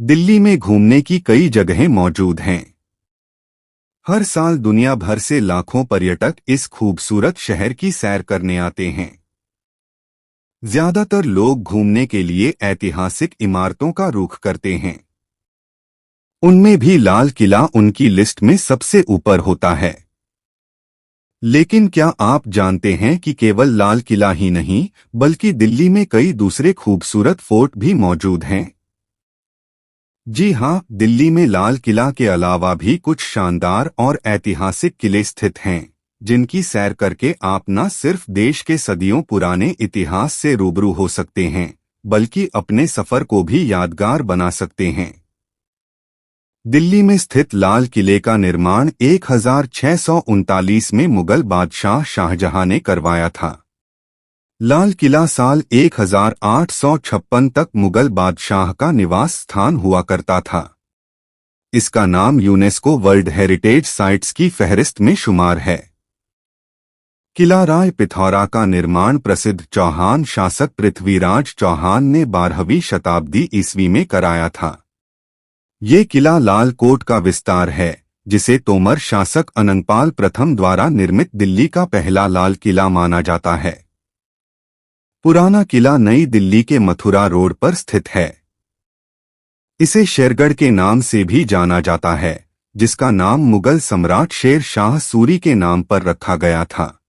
दिल्ली में घूमने की कई जगहें मौजूद हैं। हर साल दुनिया भर से लाखों पर्यटक इस खूबसूरत शहर की सैर करने आते हैं। ज्यादातर लोग घूमने के लिए ऐतिहासिक इमारतों का रुख करते हैं। उनमें भी लाल किला उनकी लिस्ट में सबसे ऊपर होता है। लेकिन क्या आप जानते हैं कि केवल लाल किला ही नहीं, बल्कि दिल्ली में कई दूसरे खूबसूरत फोर्ट भी मौजूद हैं। जी हाँ, दिल्ली में लाल किला के अलावा भी कुछ शानदार और ऐतिहासिक किले स्थित हैं, जिनकी सैर करके आप न सिर्फ देश के सदियों पुराने इतिहास से रूबरू हो सकते हैं, बल्कि अपने सफर को भी यादगार बना सकते हैं। दिल्ली में स्थित लाल किले का निर्माण 1639 में मुगल बादशाह शाहजहां ने करवाया था। लाल किला साल 1856 तक मुगल बादशाह का निवास स्थान हुआ करता था। इसका नाम यूनेस्को वर्ल्ड हेरिटेज साइट्स की फहरिस्त में शुमार है। किला राय पिथौरा का निर्माण प्रसिद्ध चौहान शासक पृथ्वीराज चौहान ने 12वीं शताब्दी ईस्वी में कराया था। ये किला लाल कोट का विस्तार है, जिसे तोमर शासक अनंगपाल प्रथम द्वारा निर्मित दिल्ली का पहला लाल किला माना जाता है। पुराना किला नई दिल्ली के मथुरा रोड पर स्थित है। इसे शेरगढ़ के नाम से भी जाना जाता है, जिसका नाम मुगल सम्राट शेर शाह सूरी के नाम पर रखा गया था।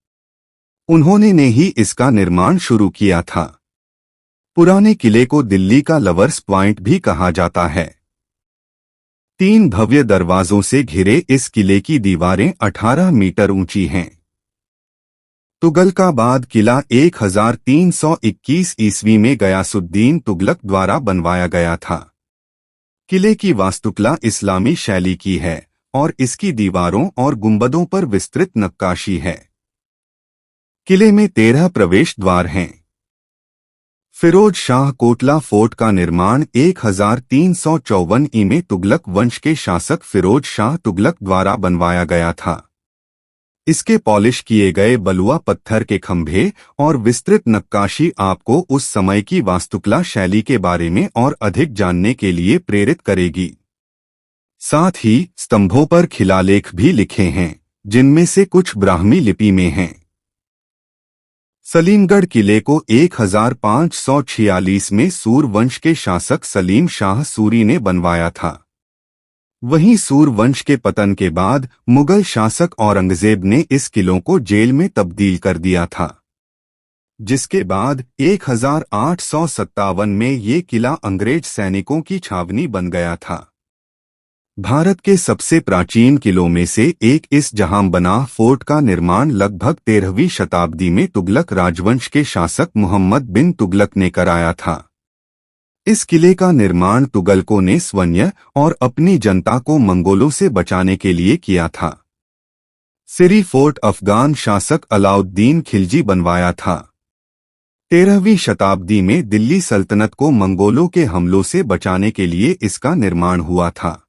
उन्होंने ने ही इसका निर्माण शुरू किया था। पुराने किले को दिल्ली का लवर्स पॉइंट भी कहा जाता है। 3 भव्य दरवाजों से घिरे इस किले की दीवारें 18 मीटर ऊंची हैं। तुगलकाबाद किला 1321 ईस्वी में गयासुद्दीन तुगलक द्वारा बनवाया गया था। किले की वास्तुकला इस्लामी शैली की है और इसकी दीवारों और गुंबदों पर विस्तृत नक्काशी है। किले में 13 प्रवेश द्वार हैं। फिरोज शाह कोटला फोर्ट का निर्माण 1354 ई में तुगलक वंश के शासक फिरोज शाह तुगलक द्वारा बनवाया गया था। इसके पॉलिश किए गए बलुआ पत्थर के खंभे और विस्तृत नक्काशी आपको उस समय की वास्तुकला शैली के बारे में और अधिक जानने के लिए प्रेरित करेगी। साथ ही स्तंभों पर शिलालेख भी लिखे हैं, जिनमें से कुछ ब्राह्मी लिपि में हैं। सलीमगढ़ किले को 1546 में सूर वंश के शासक सलीम शाह सूरी ने बनवाया था। वहीं सूर वंश के पतन के बाद मुगल शासक औरंगजेब ने इस किलों को जेल में तब्दील कर दिया था, जिसके बाद 1857 में ये किला अंग्रेज सैनिकों की छावनी बन गया था। भारत के सबसे प्राचीन किलों में से एक इस जहांबनाह फोर्ट का निर्माण लगभग 13वीं शताब्दी में तुगलक राजवंश के शासक मुहम्मद बिन तुगलक ने कराया था। इस किले का निर्माण तुगलकों ने स्वयं और अपनी जनता को मंगोलों से बचाने के लिए किया था। सिरी फोर्ट अफगान शासक अलाउद्दीन खिलजी बनवाया था। 13वीं शताब्दी में दिल्ली सल्तनत को मंगोलों के हमलों से बचाने के लिए इसका निर्माण हुआ था।